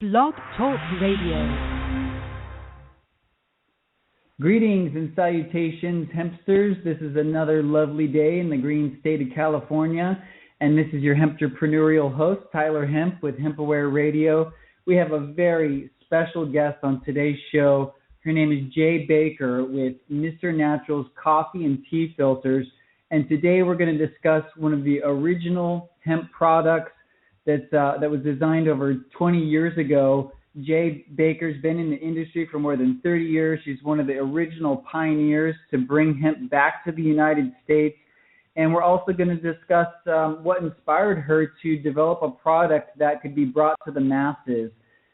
Blog Talk Radio. Greetings and salutations, hempsters. This is another lovely day in the green state of California, and this is your hempterpreneurial host, Tyler Hemp with HempAware Radio. We have a very special guest on today's show. Her name is Jay Baker with Mr. Natural's Coffee and Tea Filters, and today we're going to discuss one of the original hemp products that was designed over 20 years ago. Jay Baker's been in the industry for more than 30 years. She's one of the original pioneers to bring hemp back to the United States. And we're also going to discuss what inspired her to develop a product that could be brought to the masses.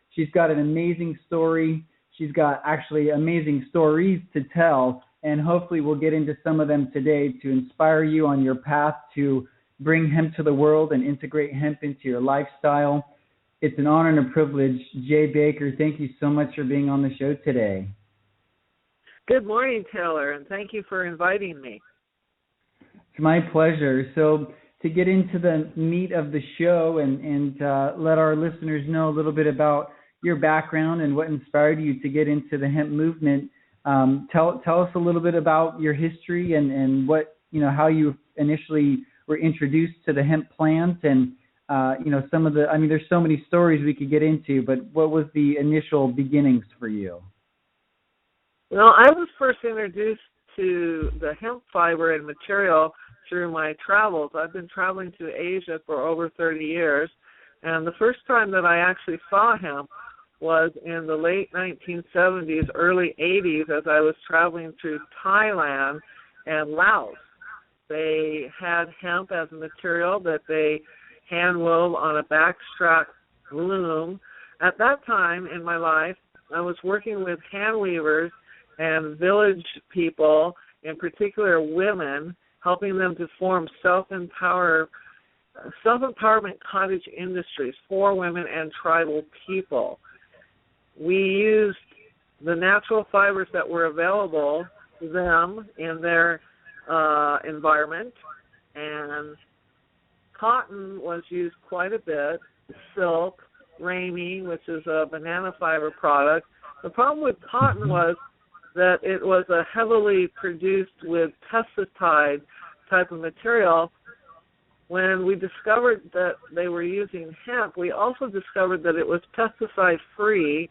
She's got an amazing story. She's got actually amazing stories to tell, and hopefully we'll get into some of them today to inspire you on your path to bring hemp to the world and integrate hemp into your lifestyle. It's an honor and a privilege. Jay Baker, thank you so much for being on the show today. Good morning, Taylor, and thank you for inviting me. It's my pleasure. So to get into the meat of the show and let our listeners know a little bit about your background and what inspired you to get into the hemp movement, tell us a little bit about your history and what, how you initially were introduced to the hemp plant and, some of the, there's so many stories we could get into, but what was the initial beginnings for you? Well, I was first introduced to the hemp fiber and material through my travels. I've been traveling to Asia for over 30 years, and the first time that I actually saw hemp was in the late 1970s, early 80s, as I was traveling through Thailand and Laos. They had hemp as a material that they hand wove on a backstrap loom. At that time in my life, I was working with hand weavers and village people, in particular women, helping them to form self-empowerment cottage industries for women and tribal people. We used the natural fibers that were available to them in their environment, and cotton was used quite a bit, silk, ramie, which is a banana fiber product. The problem with cotton was that it was a heavily produced with pesticide type of material. When we discovered that they were using hemp, we also discovered that it was pesticide-free,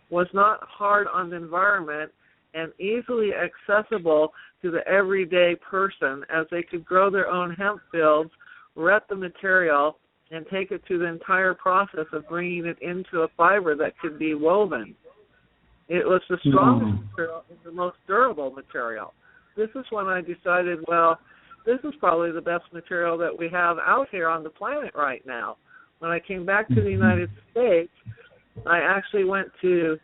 was not hard on the environment, and easily accessible to the everyday person, as they could grow their own hemp fields, wet the material, and take it through the entire process of bringing it into a fiber that could be woven. It was the strongest material and the most durable material. This is when I decided, well, this is probably the best material that we have out here on the planet right now. When I came back to the United States, I actually went to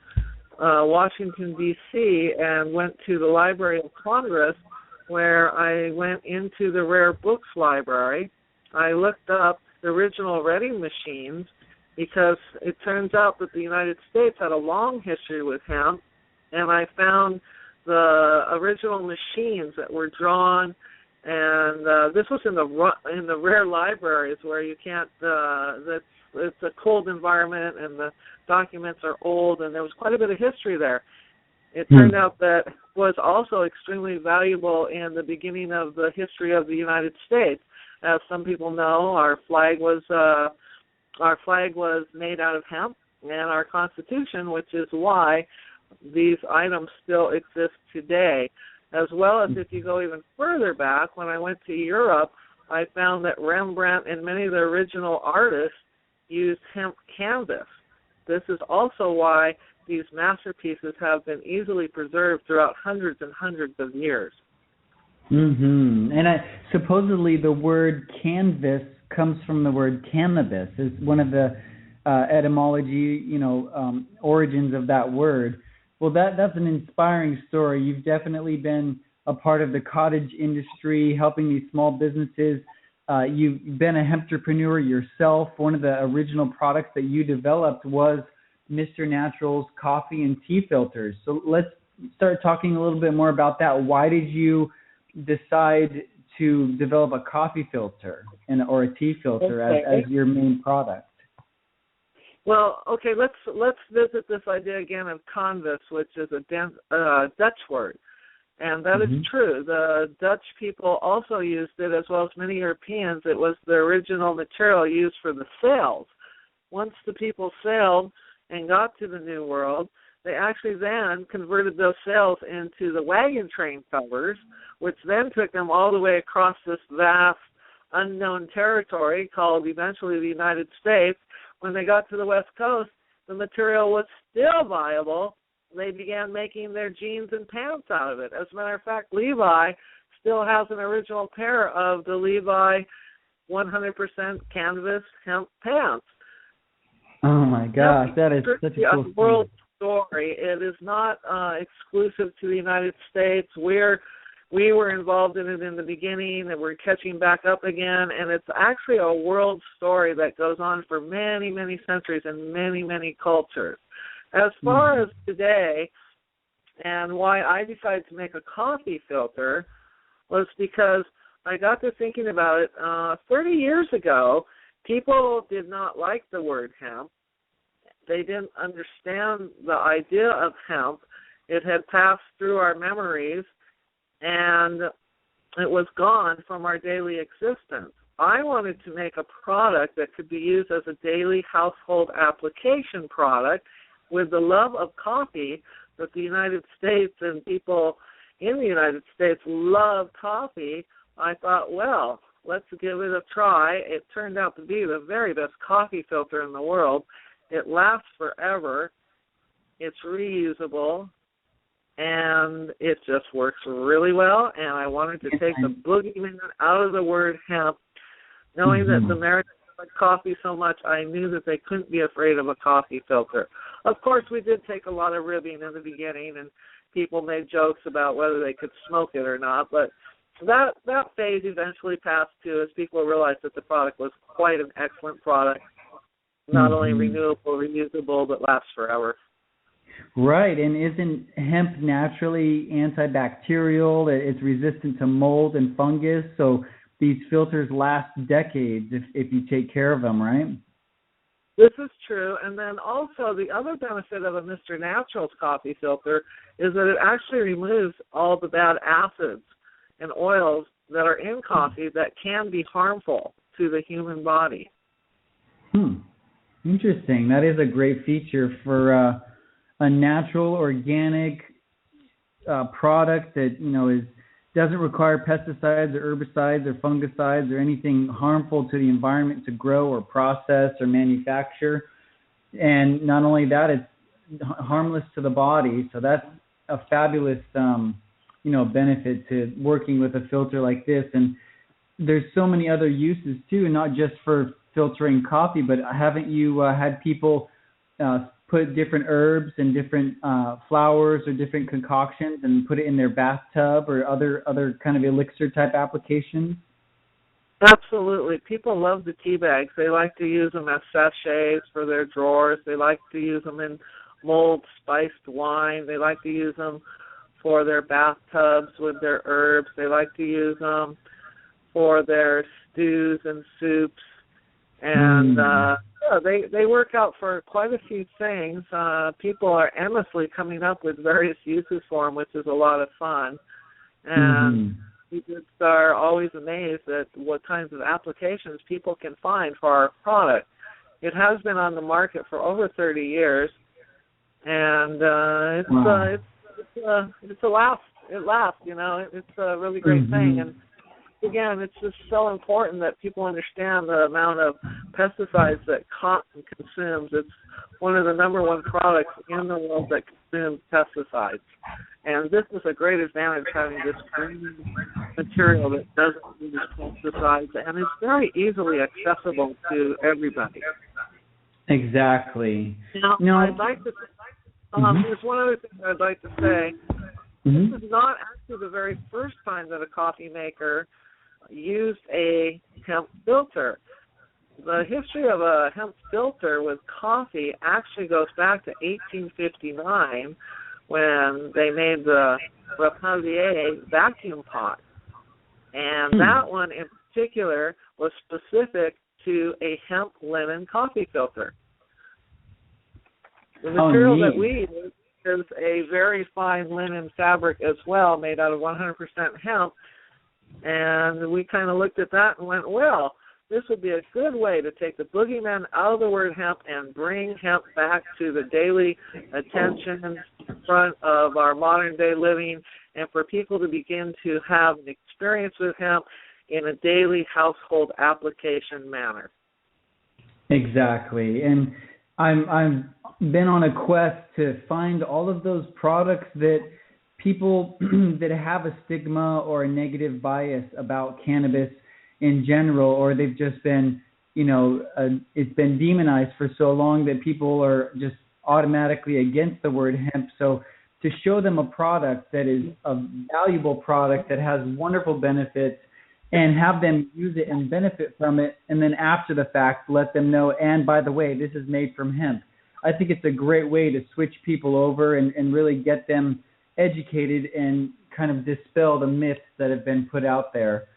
Washington, D.C., and went to the Library of Congress, where I went into the Rare Books Library. I looked up the original reading machines because it turns out that the United States had a long history with hemp, and I found the original machines that were drawn, and this was in the rare libraries where you can't, it's a cold environment and the documents are old, and there was quite a bit of history there. It turned out that was also extremely valuable in the beginning of the history of the United States. As some people know, our flag was made out of hemp, and our Constitution, which is why these items still exist today. As well as if you go even further back, when I went to Europe, I found that Rembrandt and many of the original artists used hemp canvas. This is also why these masterpieces have been easily preserved throughout hundreds and hundreds of years. And supposedly the word canvas comes from the word cannabis. It's one of the etymology, origins of that word. Well, that's an inspiring story. You've definitely been a part of the cottage industry, helping these small businesses. You've been a hemperpreneur yourself. One of the original products that you developed was Mr. Natural's Coffee and Tea Filters. So let's start talking a little bit more about that. Why did you decide to develop a coffee filter or a tea filter as your main product? Well, okay, let's visit this idea again of canvas, which is a Dutch word. And that is true. The Dutch people also used it, as well as many Europeans. It was the original material used for the sails. Once the people sailed and got to the New World, they actually then converted those sails into the wagon train covers, which then took them all the way across this vast unknown territory called eventually the United States. When they got to the West Coast, the material was still viable. They began making their jeans and pants out of it. As a matter of fact, Levi still has an original pair of the Levi 100% canvas hemp pants. Oh my gosh, that is such a cool world story. It is not exclusive to the United States. We were involved in it in the beginning, and we're catching back up again, and it's actually a world story that goes on for many, many centuries and many, many cultures. As far as today, and why I decided to make a coffee filter was because I got to thinking about it. 30 years ago, people did not like the word hemp. They didn't understand the idea of hemp. It had passed through our memories, and it was gone from our daily existence. I wanted to make a product that could be used as a daily household application product with the love of coffee that the United States and people in the United States love coffee. I thought, well, let's give it a try. It turned out to be the very best coffee filter in the world. It lasts forever. It's reusable. And it just works really well. And I wanted to take the boogeyman out of the word hemp. Knowing that the Americans like coffee so much, I knew that they couldn't be afraid of a coffee filter. Of course, we did take a lot of ribbing in the beginning, and people made jokes about whether they could smoke it or not. But that phase eventually passed too, as people realized that the product was quite an excellent product, not only renewable, reusable, but lasts forever. Right, and isn't hemp naturally antibacterial? It's resistant to mold and fungus, so these filters last decades if you take care of them, right? This is true, and then also the other benefit of a Mr. Natural's coffee filter is that it actually removes all the bad acids and oils that are in coffee that can be harmful to the human body. Interesting. That is a great feature for a natural, organic product that doesn't require pesticides or herbicides or fungicides or anything harmful to the environment to grow or process or manufacture. And not only that, it's harmless to the body. So that's a fabulous, benefit to working with a filter like this. And there's so many other uses too, not just for filtering coffee, but haven't you had people put different herbs and different flowers or different concoctions and put it in their bathtub or other kind of elixir type applications? Absolutely. People love the tea bags. They like to use them as sachets for their drawers. They like to use them in mulled spiced wine. They like to use them for their bathtubs with their herbs. They like to use them for their stews and soups. And they work out for quite a few things. People are endlessly coming up with various uses for them, which is a lot of fun. And we just are always amazed at what kinds of applications people can find for our product. It has been on the market for over 30 years, and it's a lasts. It lasts. It's a really great thing. And again, it's just so important that people understand the amount of pesticides that cotton consumes. It's one of the number one products in the world that consumes pesticides. And this is a great advantage, having this green material that doesn't use pesticides, and it's very easily accessible to everybody. Exactly. Now, I'd like to there's one other thing I'd like to say. This is not actually the very first time that a coffee maker used a hemp filter. The history of a hemp filter with coffee actually goes back to 1859 when they made the Rapazier vacuum pot. And that one in particular was specific to a hemp linen coffee filter. The material neat. that we use is a very fine linen fabric as well, made out of 100% hemp. And we kind of looked at that and went, well, this would be a good way to take the boogeyman out of the word hemp and bring hemp back to the daily attention in front of our modern day living, and for people to begin to have an experience with hemp in a daily household application manner. Exactly. And I've been on a quest to find all of those products that people that have a stigma or a negative bias about cannabis in general, or they've just been, it's been demonized for so long that people are just automatically against the word hemp. So to show them a product that is a valuable product that has wonderful benefits, and have them use it and benefit from it, and then after the fact let them know, and by the way, this is made from hemp. I think it's a great way to switch people over and really get them educated and kind of dispel the myths that have been put out there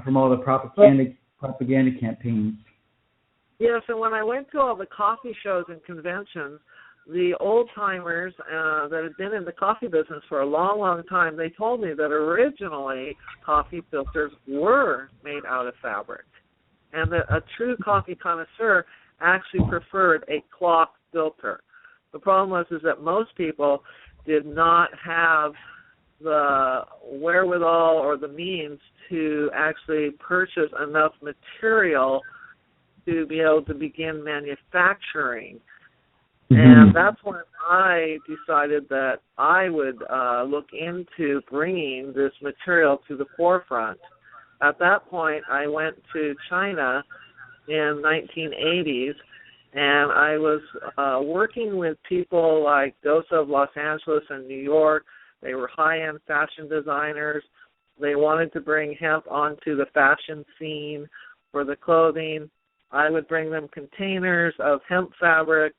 from all the propaganda campaigns. Yes, and when I went to all the coffee shows and conventions, the old-timers that had been in the coffee business for a long, long time, they told me that originally coffee filters were made out of fabric, and that a true coffee connoisseur actually preferred a cloth filter. The problem was that most people did not have the wherewithal or the means to actually purchase enough material to be able to begin manufacturing. And that's when I decided that I would look into bringing this material to the forefront. At that point, I went to China in 1980s, and I was working with people like Dosa of Los Angeles and New York. They were high-end fashion designers. They wanted to bring hemp onto the fashion scene for the clothing. I would bring them containers of hemp fabric,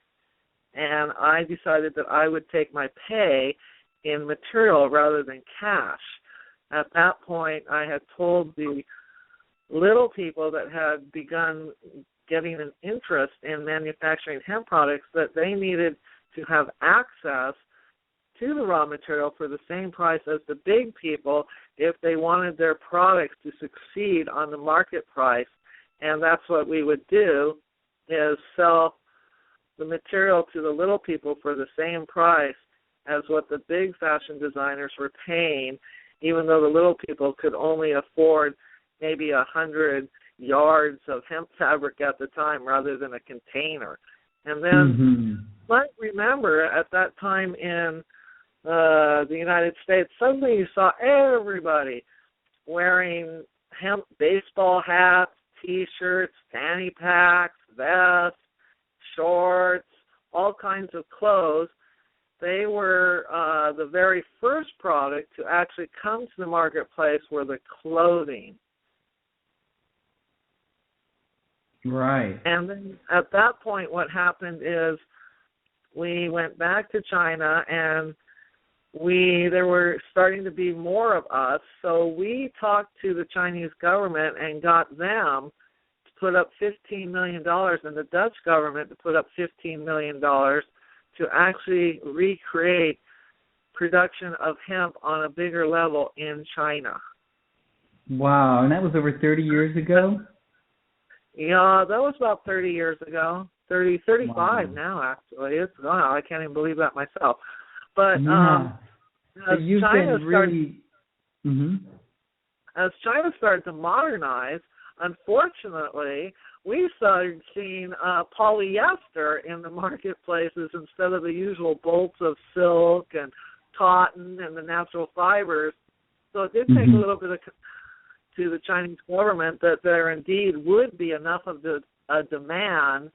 and I decided that I would take my pay in material rather than cash. At that point, I had told the little people that had begun getting an interest in manufacturing hemp products that they needed to have access to the raw material for the same price as the big people if they wanted their products to succeed on the market price. And that's what we would do, is sell the material to the little people for the same price as what the big fashion designers were paying, even though the little people could only afford maybe 100 yards of hemp fabric at the time rather than a container. And then, you might remember at that time in the United States, suddenly you saw everybody wearing hemp baseball hats, T-shirts, fanny packs, vests, shorts, all kinds of clothes. They were the very first product to actually come to the marketplace were the clothing. Right. And then at that point what happened is we went back to China, and there were starting to be more of us, so we talked to the Chinese government and got them to put up $15 million, and the Dutch government to put up $15 million to actually recreate production of hemp on a bigger level in China. Wow, and that was over 30 years ago? Yeah, that was about 30 years ago. 35 wow. now, actually. It's gone. I can't even believe that myself. But yeah. as you've China been really... as China started to modernize, unfortunately, we started seeing polyester in the marketplaces instead of the usual bolts of silk and cotton and the natural fibers. So it did take a little bit of to the Chinese government that there indeed would be enough of a demand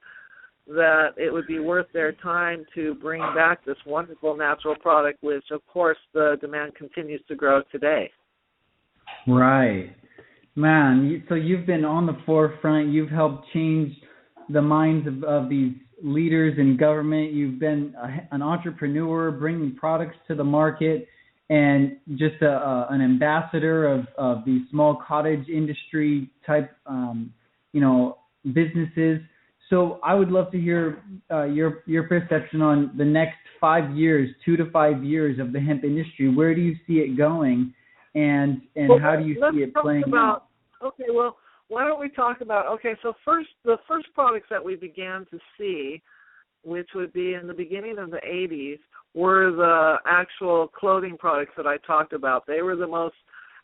that it would be worth their time to bring back this wonderful natural product, which, of course, the demand continues to grow today. Right. Man, so you've been on the forefront. You've helped change the minds of these leaders in government. You've been an entrepreneur, bringing products to the market, and just an ambassador of these small cottage industry type, businesses. So I would love to hear your perception on the next 5 years, 2 to 5 years of the hemp industry. Where do you see it going, and how do you see it playing out? Okay, well, why don't we talk about, so the first products that we began to see, which would be in the beginning of the 80s, were the actual clothing products that I talked about. They were the most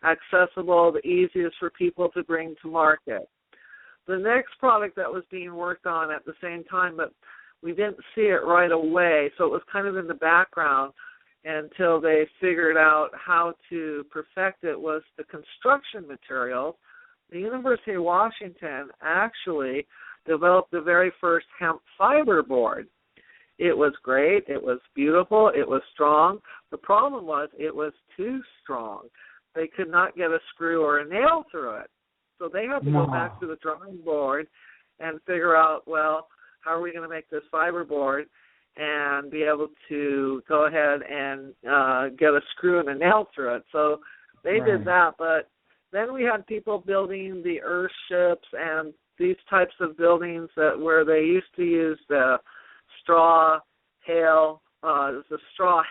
accessible, the easiest for people to bring to market. The next product that was being worked on at the same time, but we didn't see it right away, so it was kind of in the background until they figured out how to perfect it, was the construction materials. The University of Washington actually developed the very first hemp fiber board. It was great, it was beautiful, it was strong. The problem was it was too strong. They could not get a screw or a nail through it. So they had to go back to the drawing board and figure out, well, how are we going to make this fiber board and be able to go ahead and get a screw and a nail through it. So they did that, but then we had people building the earth ships and these types of buildings where they used to use the straw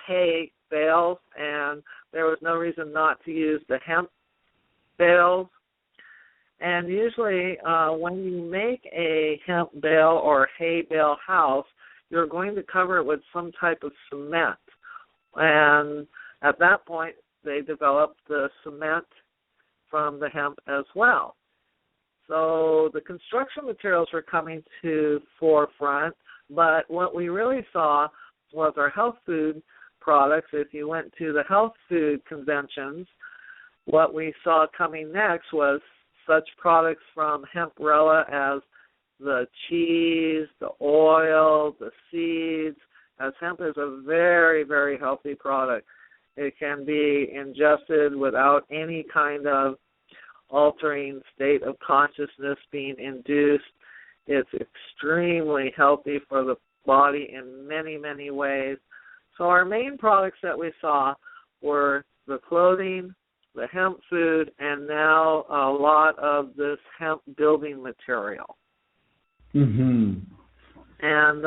hay bales, and there was no reason not to use the hemp bales. And usually when you make a hemp bale or hay bale house, you're going to cover it with some type of cement. And at that point, they developed the cement from the hemp as well. So the construction materials were coming to forefront, but what we really saw was our health food products. If you went to the health food conventions, what we saw coming next was such products from Hemprella as the cheese, the oil, the seeds, as hemp is a very, very healthy product. It can be ingested without any kind of altering state of consciousness being induced. It's extremely healthy for the body in many, many ways. So our main products that we saw were the clothing, the hemp food, and now a lot of this hemp building material. Mm-hmm. And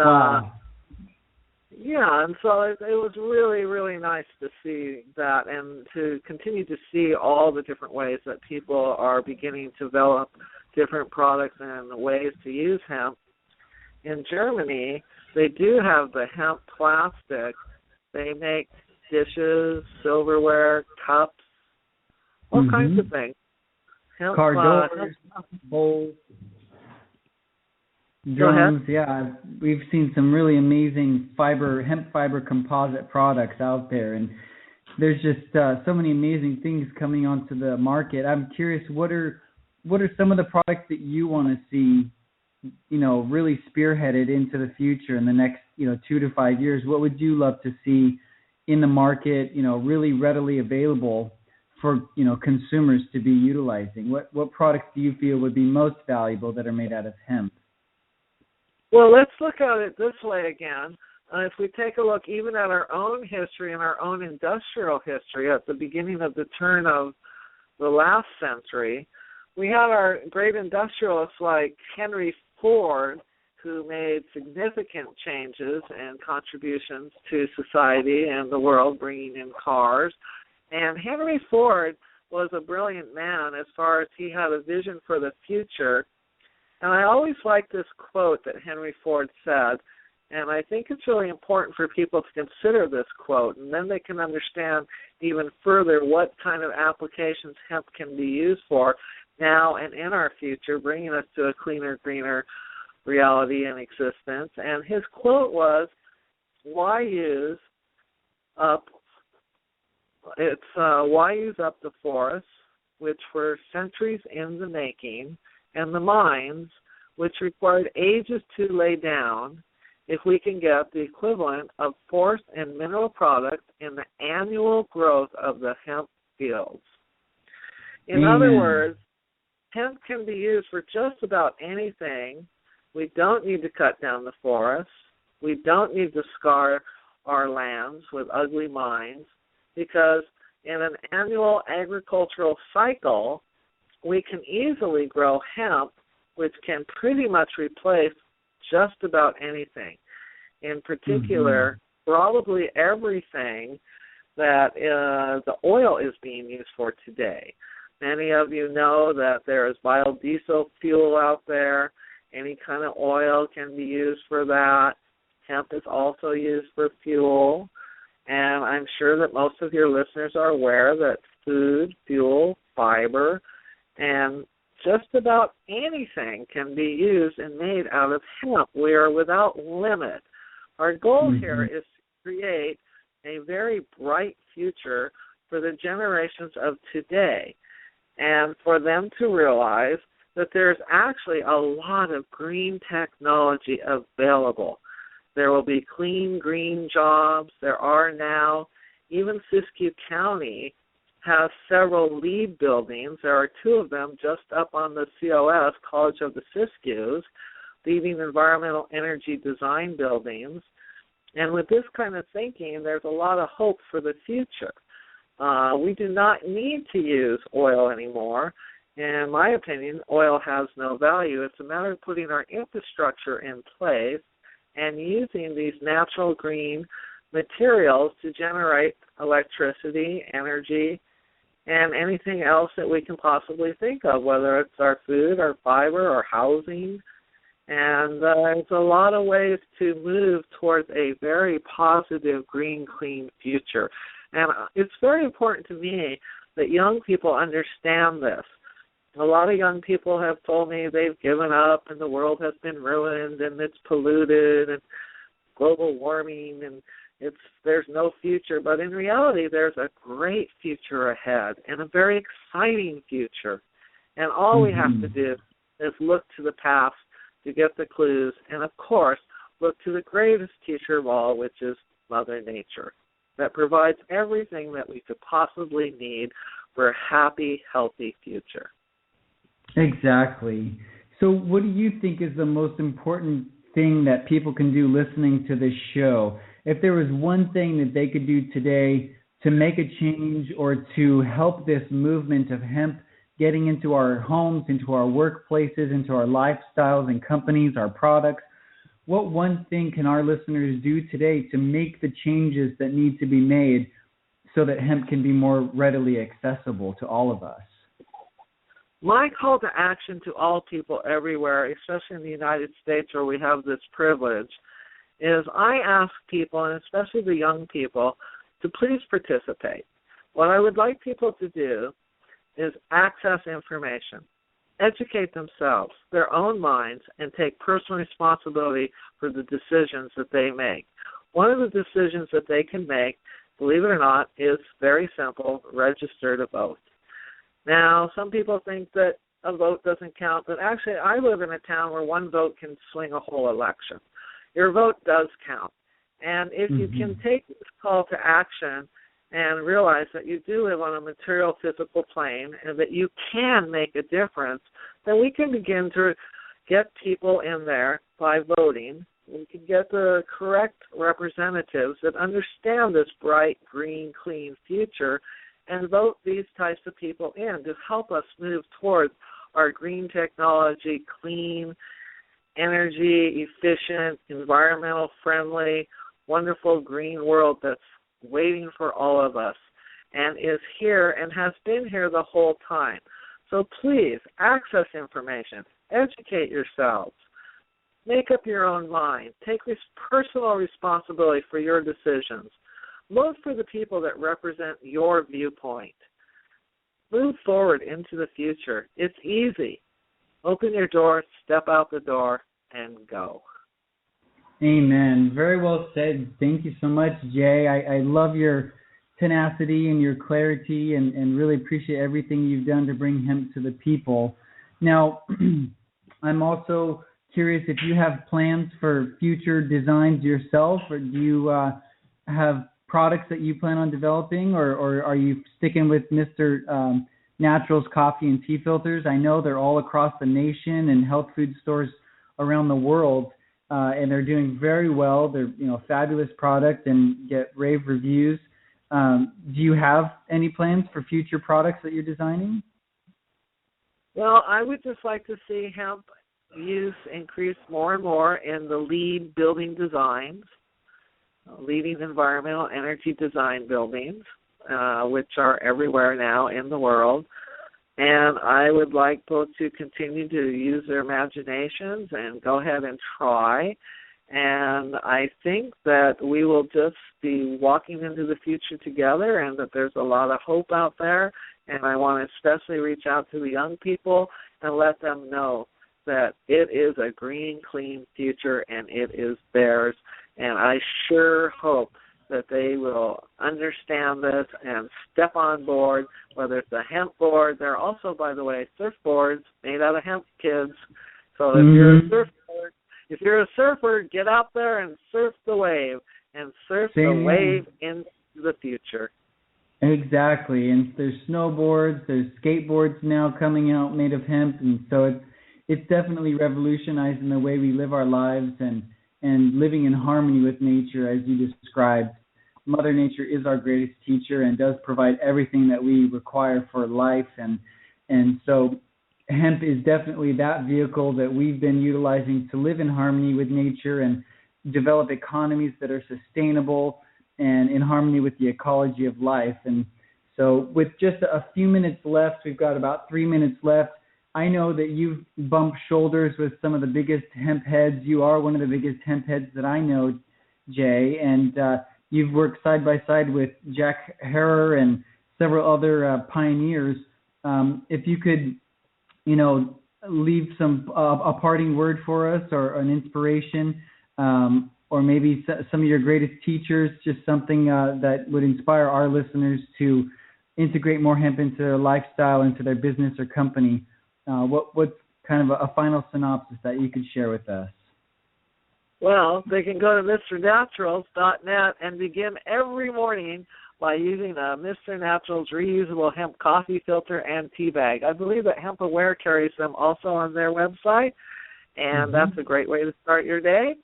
and so it was really, really nice to see that and to continue to see all the different ways that people are beginning to develop different products and ways to use hemp. In Germany, they do have the hemp plastic. They make dishes, silverware, cups, all kinds of things. Hemp, car doors, bowls, drums. Yeah, we've seen some really amazing hemp fiber composite products out there, and there's just so many amazing things coming onto the market. I'm curious, what are some of the products that you want to see, really spearheaded into the future in the next, 2 to 5 years? What would you love to see in the market, really readily available for, consumers to be utilizing? What products do you feel would be most valuable that are made out of hemp? Well, let's look at it this way again. If we take a look even at our own history and our own industrial history at the beginning of the turn of the last century, we had our great industrialists like Henry Ford, who made significant changes and contributions to society and the world, bringing in cars. And Henry Ford was a brilliant man as far as he had a vision for the future. And I always like this quote that Henry Ford said, and I think it's really important for people to consider this quote, and then they can understand even further what kind of applications hemp can be used for now and in our future, bringing us to a cleaner, greener reality and existence. And his quote was, why use up the forests, which were centuries in the making, and the mines, which required ages to lay down, if we can get the equivalent of forest and mineral products in the annual growth of the hemp fields. In other words, hemp can be used for just about anything. We don't need to cut down the forests. We don't need to scar our lands with ugly mines, because in an annual agricultural cycle, we can easily grow hemp, which can pretty much replace just about anything. In particular, probably everything that the oil is being used for today. Many of you know that there is biodiesel fuel out there. Any kind of oil can be used for that. Hemp is also used for fuel. And I'm sure that most of your listeners are aware that food, fuel, fiber, and just about anything can be used and made out of hemp. We are without limit. Our goal here is to create a very bright future for the generations of today, and for them to realize that there's actually a lot of green technology available. There will be clean, green jobs. There are now. Even Siskiyou County has several LEED buildings. There are two of them just up on the COS, College of the Siskiyous, leading environmental energy design buildings. And with this kind of thinking, there's a lot of hope for the future. We do not need to use oil anymore. In my opinion, oil has no value. It's a matter of putting our infrastructure in place and using these natural green materials to generate electricity, energy, and anything else that we can possibly think of, whether it's our food, our fiber, our housing. And there's a lot of ways to move towards a very positive, green, clean future. And it's very important to me that young people understand this. A lot of young people have told me they've given up and the world has been ruined and it's polluted and global warming and there's no future. But in reality, there's a great future ahead and a very exciting future. And all we have to do is look to the past to get the clues and, of course, look to the greatest teacher of all, which is Mother Nature, that provides everything that we could possibly need for a happy, healthy future. Exactly. So what do you think is the most important thing that people can do listening to this show? If there was one thing that they could do today to make a change or to help this movement of hemp getting into our homes, into our workplaces, into our lifestyles and companies, our products, what one thing can our listeners do today to make the changes that need to be made so that hemp can be more readily accessible to all of us? My call to action to all people everywhere, especially in the United States where we have this privilege, is I ask people, and especially the young people, to please participate. What I would like people to do is access information, educate themselves, their own minds, and take personal responsibility for the decisions that they make. One of the decisions that they can make, believe it or not, is very simple: register to vote. Now, some people think that a vote doesn't count, but actually I live in a town where one vote can swing a whole election. Your vote does count. And if you can take this call to action and realize that you do live on a material physical plane and that you can make a difference, then we can begin to get people in there by voting. We can get the correct representatives that understand this bright, green, clean future and vote these types of people in to help us move towards our green technology, clean, energy efficient, environmental friendly, wonderful green world that's waiting for all of us and is here and has been here the whole time. So please access information, educate yourselves, make up your own mind, take personal responsibility for your decisions. Vote for the people that represent your viewpoint. Move forward into the future. It's easy. Open your door, step out the door, and go. Amen. Very well said. Thank you so much, Jay. I love your tenacity and your clarity and really appreciate everything you've done to bring hemp to the people. Now, I'm also curious if you have plans for future designs yourself, or do you have products that you plan on developing, or are you sticking with Mr. Natural's coffee and tea filters? I know they're all across the nation and health food stores around the world, and they're doing very well. They're a fabulous product and get rave reviews. Do you have any plans for future products that you're designing? Well, I would just like to see hemp use increased more and more in the LEED building designs, leading environmental energy design buildings, which are everywhere now in the world. And I would like people to continue to use their imaginations and go ahead and try. And I think that we will just be walking into the future together, and that there's a lot of hope out there. And I want to especially reach out to the young people and let them know that it is a green, clean future, and it is theirs. And I sure hope that they will understand this and step on board, whether it's a hemp board. There are also, by the way, surfboards made out of hemp, kids. So if you're a surfer, get out there and surf the wave, and surf the wave into the future. Exactly. And there's snowboards, there's skateboards now coming out made of hemp, and so it's definitely revolutionizing the way we live our lives and living in harmony with nature, as you described. Mother Nature is our greatest teacher and does provide everything that we require for life, and so hemp is definitely that vehicle that we've been utilizing to live in harmony with nature and develop economies that are sustainable and in harmony with the ecology of life. And so with just a few minutes left, we've got about 3 minutes left. I know that you've bumped shoulders with some of the biggest hemp heads. You are one of the biggest hemp heads that I know, Jay, and you've worked side by side with Jack Herer and several other pioneers. If you could, leave a parting word for us, or an inspiration, or maybe some of your greatest teachers, just something that would inspire our listeners to integrate more hemp into their lifestyle, into their business or company. What's kind of a final synopsis that you could share with us? Well, they can go to MrNaturals.net and begin every morning by using a Mr. Naturals reusable hemp coffee filter and tea bag. I believe that Hemp Aware carries them also on their website, and that's a great way to start your day.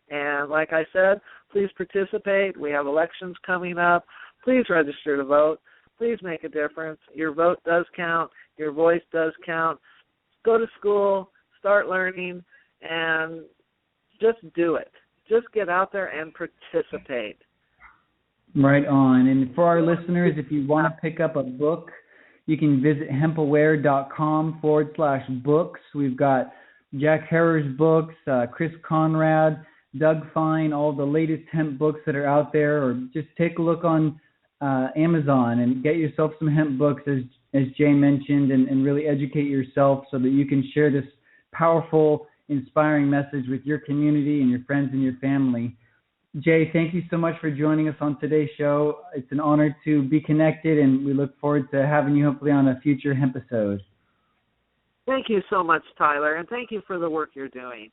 And like I said, please participate. We have elections coming up. Please register to vote. Please make a difference. Your vote does count. Your voice does count. Go to school, start learning, and just do it. Just get out there and participate. Right on. And for our listeners, if you want to pick up a book, you can visit hempaware.com/books. We've got Jack Herer's books, Chris Conrad, Doug Fine, all the latest hemp books that are out there, or just take a look on Amazon and get yourself some hemp books, as Jay mentioned, and really educate yourself so that you can share this powerful, inspiring message with your community and your friends and your family. Jay, thank you so much for joining us on today's show. It's an honor to be connected, and we look forward to having you hopefully on a future hemp episode. Thank you so much, Tyler, and thank you for the work you're doing.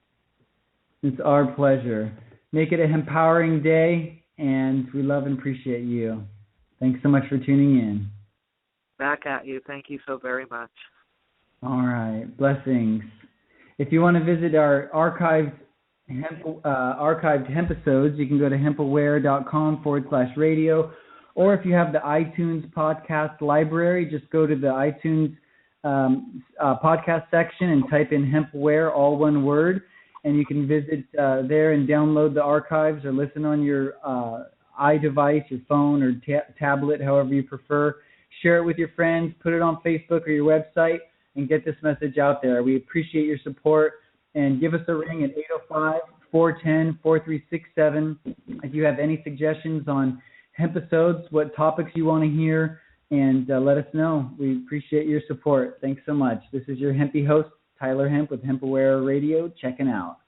It's our pleasure. Make it a empowering day, and we love and appreciate you. Thanks so much for tuning in. Back at you. Thank you so very much. All right. Blessings. If you want to visit our archived hemp episodes, you can go to hempaware.com/radio, or if you have the iTunes podcast library, just go to the iTunes podcast section and type in Hemp Aware, all one word, and you can visit there and download the archives or listen on your iDevice, your phone or tablet, however you prefer. Share it with your friends, put it on Facebook or your website, and get this message out there. We appreciate your support, and give us a ring at 805-410-4367 if you have any suggestions on hemp episodes, what topics you want to hear, and let us know. We appreciate your support. Thanks so much. This is your Hempy host, Tyler Hemp with Hemp Aware Radio, checking out.